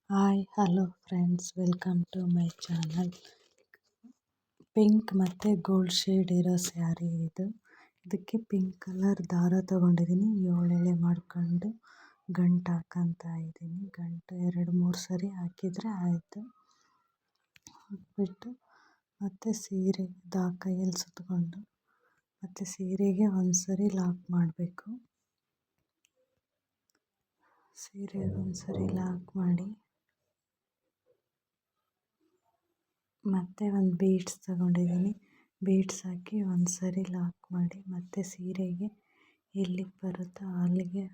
Hi hello friends, welcome to my channel. Pink ಮತ್ತು gold shade ಇರೋ ಸ್ಯಾರಿ ಇದು. ಇದಕ್ಕೆ ಪಿಂಕ್ ಕಲರ್ ದಾರ ತೊಗೊಂಡಿದ್ದೀನಿ. 7 ಎಳೆ ಮಾಡ್ಕೊಂಡು ಗಂಟು ಹಾಕೊತಾ ಇದ್ದೀನಿ. ಗಂಟು 2-3 ಸರಿ ಹಾಕಿದರೆ ಆಯಿತು. ಹಾಕ್ಬಿಟ್ಟು ಮತ್ತು ಸೀರೆ ಕೈಯಲ್ಲಿ ಸುತ್ತಕೊಂಡು ಮತ್ತು ಸೀರೆಗೆ ಒಂದು ಸರಿ ಲಾಕ್ ಮಾಡಬೇಕು. ಸೀರೆಗೆ ಒಂದು ಸರಿ ಲಾಕ್ ಮಾಡಿ ಮತ್ತು ಒಂದು ಬೀಡ್ಸ್ ತಗೊಂಡಿದ್ದೀನಿ. ಬೀಡ್ಸ್ ಹಾಕಿ ಒಂದು ಸರಿ ಲಾಕ್ ಮಾಡಿ ಮತ್ತು ಸೀರೆಗೆ ಎಲ್ಲಿಗೆ ಬರುತ್ತೋ ಅಲ್ಲಿಗೆ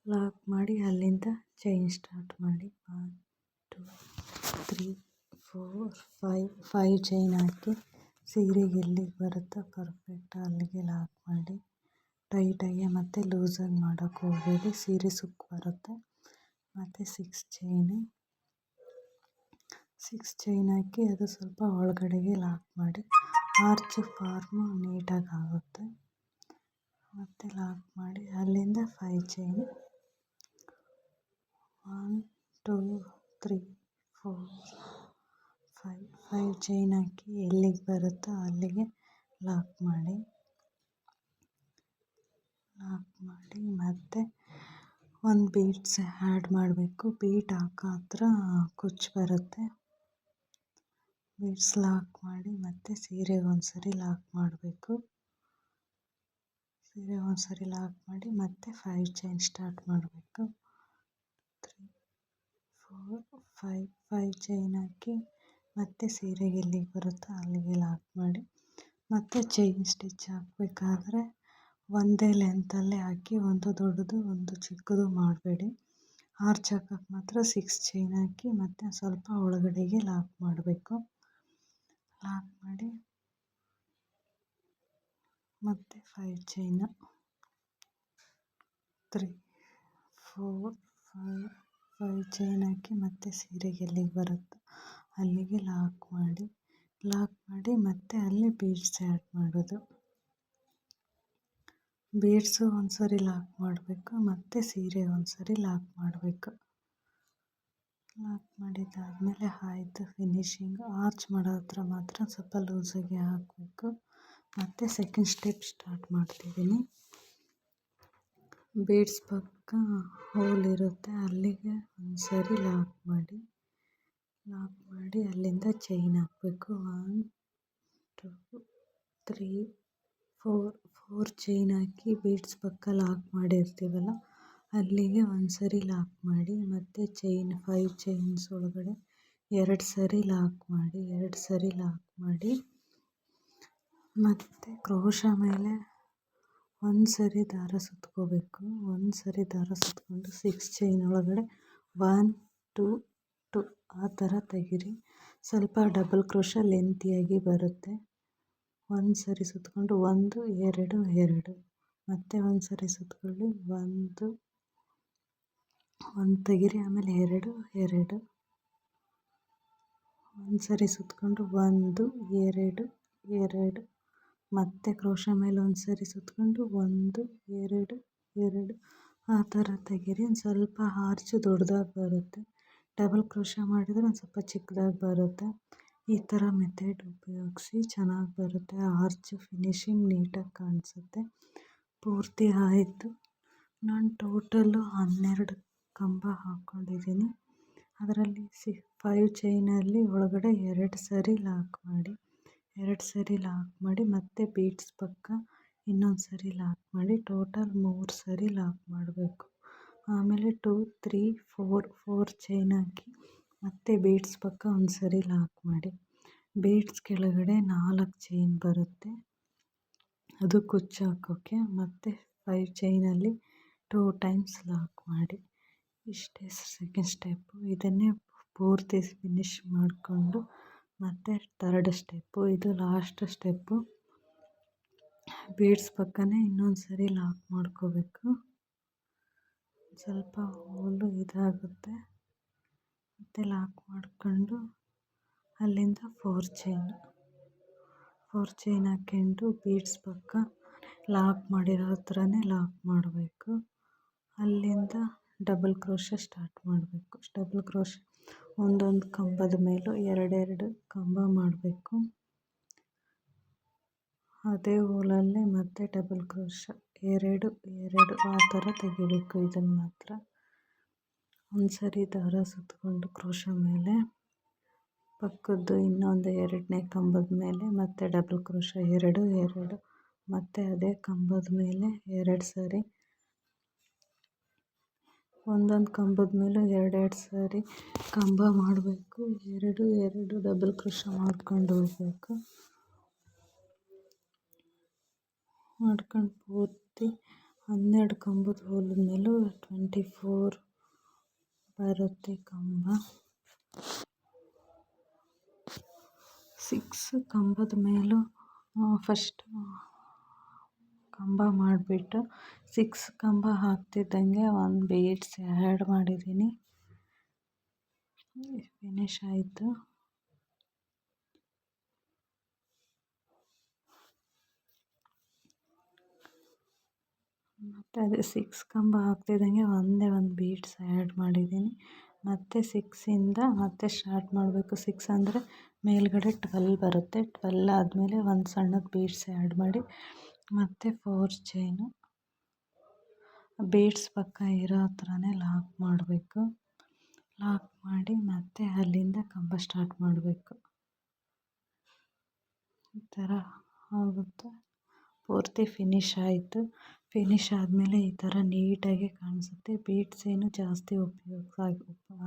ಲಾಕ್ ಮಾಡಿ ಅಲ್ಲಿಂದ ಚೈನ್ ಸ್ಟಾರ್ಟ್ ಮಾಡಿ 1 2 3 4 5 ಚೈನ್ ಹಾಕಿ ಸೀರೆಗೆ ಎಲ್ಲಿಗೆ ಬರುತ್ತೋ ಪರ್ಫೆಕ್ಟ್ ಅಲ್ಲಿಗೆ ಲಾಕ್ ಮಾಡಿ ಟೈಟಾಗಿ ಮತ್ತು ಲೂಸಾಗಿ ಮಾಡೋಕ್ಕೆ ಹೋಗಬೇಡಿ, ಸೀರೆ ಸುಕ್ಕು ಬರುತ್ತೆ. ಮತ್ತು 6 ಚೈನ್ ಹಾಕಿ ಅದು ಸ್ವಲ್ಪ ಒಳಗಡೆಗೆ ಲಾಕ್ ಮಾಡಿ ಆರ್ಚ್ ಫಾರ್ಮು ನೀಟಾಗಿ ಆಗುತ್ತೆ. ಮತ್ತು ಲಾಕ್ ಮಾಡಿ ಅಲ್ಲಿಂದ 5 ಚೈನ್ 1 2 3 4 5 ಚೈನ್ ಹಾಕಿ ಎಲ್ಲಿಗೆ ಬರುತ್ತೋ ಅಲ್ಲಿಗೆ ಲಾಕ್ ಮಾಡಿ ಮತ್ತು ಒಂದು ಬೀಡ್ಸ್ ಆ್ಯಡ್ ಮಾಡಬೇಕು. ಬೀಡ್ ಹಾಕೋ ಹತ್ರ ಕುಚ್ಚು ಬರುತ್ತೆ. ಬೀಡ್ಸ್ ಲಾಕ್ ಮಾಡಿ ಮತ್ತು ಸೀರೆಗೆ ಒಂದು ಸರಿ ಲಾಕ್ ಮಾಡಬೇಕು. ಸೀರೆಗೆ ಒಂದು ಸರಿ ಲಾಕ್ ಮಾಡಿ ಮತ್ತು 5 ಚೈನ್ ಸ್ಟಾರ್ಟ್ ಮಾಡಬೇಕು. 3 4 5 ಚೈನ್ ಹಾಕಿ ಮತ್ತು ಸೀರೆಗೆ ಎಲ್ಲಿಗೆ ಬರುತ್ತೋ ಅಲ್ಲಿಗೆ ಲಾಕ್ ಮಾಡಿ ಮತ್ತು ಚೈನ್ ಸ್ಟಿಚ್ ಹಾಕಬೇಕಾದ್ರೆ ಒಂದೇ ಲೆಂತಲ್ಲೇ ಹಾಕಿ, ಒಂದು ದೊಡ್ಡದು ಒಂದು ಚಿಕ್ಕದು ಮಾಡಬೇಡಿ. ಆರ್ಚ್ ಹಾಕೋಕ್ಕೆ ಮಾತ್ರ 6 ಚೈನ್ ಹಾಕಿ ಮತ್ತು ಸ್ವಲ್ಪ ಒಳಗಡೆಗೆ ಲಾಕ್ ಮಾಡಬೇಕು. ಲಾಕ್ ಮಾಡಿ ಮತ್ತು 5 ಚೈನ್ 3 4 5 ಚೈನ್ ಹಾಕಿ ಮತ್ತು ಸೀರೆಗೆ ಎಲ್ಲಿಗೆ ಬರುತ್ತೋ ಅಲ್ಲಿಗೆ ಲಾಕ್ ಮಾಡಿ ಮತ್ತು ಅಲ್ಲಿ ಬೀಡ್ಸ್ ಆ್ಯಡ್ ಮಾಡೋದು. ಬೀಡ್ಸು ಒಂದು ಸರಿ ಲಾಕ್ ಮಾಡಬೇಕು ಮತ್ತು ಸೀರೆ ಒಂದು ಸರಿ ಲಾಕ್ ಮಾಡಬೇಕು. ಲಾಕ್ ಮಾಡಿದ್ದಾದಮೇಲೆ ಆಯಿತು ಫಿನಿಶಿಂಗ್. ಆರ್ಚ್ ಮಾಡೋ ಹತ್ರ ಮಾತ್ರ ಸ್ವಲ್ಪ ಲೂಸಾಗಿ ಹಾಕಬೇಕು. ಮತ್ತು ಸೆಕೆಂಡ್ ಸ್ಟೆಪ್ ಸ್ಟಾರ್ಟ್ ಮಾಡ್ತಿದ್ದೀನಿ. ಬೀಡ್ಸ್ ಪಕ್ಕ ಹೋಲ್ ಇರುತ್ತೆ, ಅಲ್ಲಿಗೆ ಒಂದು ಸರಿ ಲಾಕ್ ಮಾಡಿ ಅಲ್ಲಿಂದ ಚೈನ್ ಹಾಕಬೇಕು. 1 2 3 4 ಚೈನ್ ಹಾಕಿ ಬೀಡ್ಸ್ ಪಕ್ಕ ಲಾಕ್ ಮಾಡಿರ್ತೀವಲ್ಲ ಅಲ್ಲಿಗೆ ಒಂದು ಸರಿ ಲಾಕ್ ಮಾಡಿ ಮತ್ತು 5 ಚೈನ್ಸ್ ಒಳಗಡೆ 2 ಸರಿ ಲಾಕ್ ಮಾಡಿ ಮತ್ತು ಕ್ರೋಶ ಮೇಲೆ ಒಂದು ಸರಿ ದಾರ ಸುತ್ಕೋಬೇಕು. ಒಂದು ಸರಿ ದಾರ ಸುತ್ಕೊಂಡು 6 ಚೈನ್ ಒಳಗಡೆ 1 2 2 ಆ ಥರ ತೆಗೀರಿ. ಸ್ವಲ್ಪ ಡಬಲ್ ಕ್ರೋಶ ಲೆಂತಿಯಾಗಿ ಬರುತ್ತೆ. ಒಂದು ಸರಿ ಸುತ್ಕೊಂಡು 1 2 2 ಮತ್ತೆ ಒಂದು ಸರಿ ಸುತ್ಕೊಳ್ಳಿ, 1 ತೆಗೀರಿ, ಆಮೇಲೆ 2 2 ಒಂದು ಸರಿ ಸುತ್ಕೊಂಡು 1 2 2 ಮತ್ತೆ ಕ್ರೋಶ ಮೇಲೆ ಒಂದು ಸರಿ ಸುತ್ಕೊಂಡು 1 2 2 ಆ ಥರ ತೆಗೀರಿ. ಒಂದು ಸ್ವಲ್ಪ ಆರ್ಚ್ ದೊಡ್ಡದಾಗಿ ಬರುತ್ತೆ. ಡಬಲ್ ಕ್ರೋಶ ಮಾಡಿದರೆ ಒಂದು ಸ್ವಲ್ಪ ಚಿಕ್ಕದಾಗಿ ಬರುತ್ತೆ. ಈ ಥರ ಮೆಥಡ್ ಉಪಯೋಗಿಸಿ ಚೆನ್ನಾಗಿ ಬರುತ್ತೆ. ಆರ್ಚ್ ಫಿನಿಶಿಂಗ್ ನೀಟಾಗಿ ಕಾಣಿಸುತ್ತೆ. ಪೂರ್ತಿ ಆಯಿತು. ನಾನು ಟೋಟಲ್ಲು 12 ಕಂಬ ಹಾಕ್ಕೊಂಡಿದ್ದೀನಿ. ಅದರಲ್ಲಿ 5 ಚೈನಲ್ಲಿ ಒಳಗಡೆ 2 ಸರಿ ಲಾಕ್ ಮಾಡಿ ಮತ್ತು ಬೀಡ್ಸ್ ಪಕ್ಕ ಇನ್ನೊಂದು ಸರಿ ಲಾಕ್ ಮಾಡಿ ಟೋಟಲ್ 3 ಸರಿ ಲಾಕ್ ಮಾಡಬೇಕು. ಆಮೇಲೆ 2 3 4 ಚೈನ್ ಹಾಕಿ ಮತ್ತು ಬೀಡ್ಸ್ ಪಕ್ಕ ಒಂದು ಸರಿ ಲಾಕ್ ಮಾಡಿ. ಬೀಡ್ಸ್ ಕೆಳಗಡೆ 4 ಚೈನ್ ಬರುತ್ತೆ, ಅದು ಕುಚ್ಚು ಹಾಕೋಕ್ಕೆ. ಮತ್ತು 5 ಚೈನಲ್ಲಿ 2 ಟೈಮ್ಸ್ ಲಾಕ್ ಮಾಡಿ. ಇಷ್ಟೇ ಸೆಕೆಂಡ್ ಸ್ಟೆಪ್ಪು. ಇದನ್ನೇ ಪೂರ್ತಿ ಫಿನಿಶ್ ಮಾಡಿಕೊಂಡು ಮತ್ತು 3rd ಸ್ಟೆಪ್ಪು, ಇದು ಲಾಸ್ಟ್ ಸ್ಟೆಪ್ಪು. ಬೀಡ್ಸ್ ಪಕ್ಕನೇ ಇನ್ನೊಂದು ಸರಿ ಲಾಕ್ ಮಾಡ್ಕೋಬೇಕು. ಸ್ವಲ್ಪ ಹೋಲು ಇದಾಗುತ್ತೆ ಮತ್ತು ಲಾಕ್ ಮಾಡ್ಕೊಂಡು ಅಲ್ಲಿಂದ 4 ಚೈನ್ ಹಾಕ್ಕೊಂಡು ಬೀಡ್ಸ್ ಪಕ್ಕ ಲಾಕ್ ಮಾಡಿರೋ ಹತ್ರನೇ ಲಾಕ್ ಮಾಡಬೇಕು. ಅಲ್ಲಿಂದ ಡಬಲ್ ಕ್ರೋಶ ಸ್ಟಾರ್ಟ್ ಮಾಡಬೇಕು. ಡಬಲ್ ಕ್ರೋಶ ಒಂದೊಂದು ಕಂಬದ ಮೇಲೂ ಎರಡೆರಡು ಕಂಬ ಮಾಡಬೇಕು. ಅದೇ ಹೋಲಲ್ಲಿ ಮತ್ತೆ ಡಬಲ್ ಕ್ರೋಶ ಎರಡು ಆ ಥರ ತೆಗಿಬೇಕು. ಇದನ್ನು ಮಾತ್ರ ಒಂದು ಸರಿ ದಾರ ಸುತ್ತಕೊಂಡು ಕ್ರೋಶ ಮೇಲೆ ಪಕ್ಕದ್ದು ಇನ್ನೊಂದು ಎರಡನೇ ಕಂಬದ ಮೇಲೆ ಮತ್ತೆ ಡಬಲ್ ಕ್ರೋಶ ಎರಡು ಮತ್ತು ಅದೇ ಕಂಬದ ಮೇಲೆ ಎರಡು ಸಾರಿ ಒಂದೊಂದು ಕಂಬದ ಮೇಲೂ ಎರಡೆರಡು ಸಾರಿ ಕಂಬ ಮಾಡಬೇಕು. ಎರಡು ಡಬಲ್ ಕ್ರೋಶ ಮಾಡ್ಕೊಂಡು ಹೋಗಬೇಕು. ಮಾಡ್ಕೊಂಡು ಪೂರ್ತಿ 12 ಕಂಬದ ಹೋಲದ ಮೇಲೂ 24 ಬರುತ್ತೆ ಕಂಬ. 6 ಕಂಬದ ಮೇಲೂ ಫಸ್ಟ್ ಕಂಬ ಮಾಡಿಬಿಟ್ಟು 6 ಕಂಬ ಹಾಕ್ತಿದ್ದಂಗೆ ಒಂದು ಬೀಡ್ಸ್ ಆ್ಯಡ್ ಮಾಡಿದ್ದೀನಿ. ಫಿನಿಶ್ ಆಯಿತು. ಮತ್ತು ಅದೇ 6 ಕಂಬ ಹಾಕ್ತಿದ್ದಂಗೆ ಒಂದೇ ಒಂದು ಬೀಡ್ಸ್ ಆ್ಯಡ್ ಮಾಡಿದ್ದೀನಿ. ಮತ್ತು 6ಇಂದ ಮತ್ತೆ ಸ್ಟಾರ್ಟ್ ಮಾಡಬೇಕು. 6 ಅಂದರೆ ಮೇಲ್ಗಡೆ 12 ಬರುತ್ತೆ. 12 ಆದಮೇಲೆ ಒಂದು ಸಣ್ಣದು ಬೀಡ್ಸ್ ಆ್ಯಡ್ ಮಾಡಿ ಮತ್ತು 4 ಚೈನು ಬೀಡ್ಸ್ ಪಕ್ಕ ಇರೋ ಥರನೇ ಲಾಕ್ ಮಾಡಬೇಕು. ಲಾಕ್ ಮಾಡಿ ಮತ್ತೆ ಅಲ್ಲಿಂದ ಕಂಬ ಸ್ಟಾರ್ಟ್ ಮಾಡಬೇಕು. ಈ ಥರ ಆಗುತ್ತೆ. ಪೂರ್ತಿ ಫಿನಿಶ್ ಆಯಿತು. ಫಿನಿಶ್ ಆದಮೇಲೆ ಈ ಥರ ನೀಟಾಗಿ ಕಾಣಿಸುತ್ತೆ. ಬೀಡ್ಸ್ ಏನು ಜಾಸ್ತಿ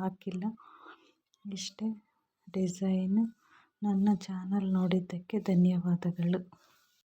ಹಾಕಿಲ್ಲ. ಇಷ್ಟೇ ಡಿಸೈನು. ನನ್ನ ಚಾನಲ್ ನೋಡಿದ್ದಕ್ಕೆ ಧನ್ಯವಾದಗಳು.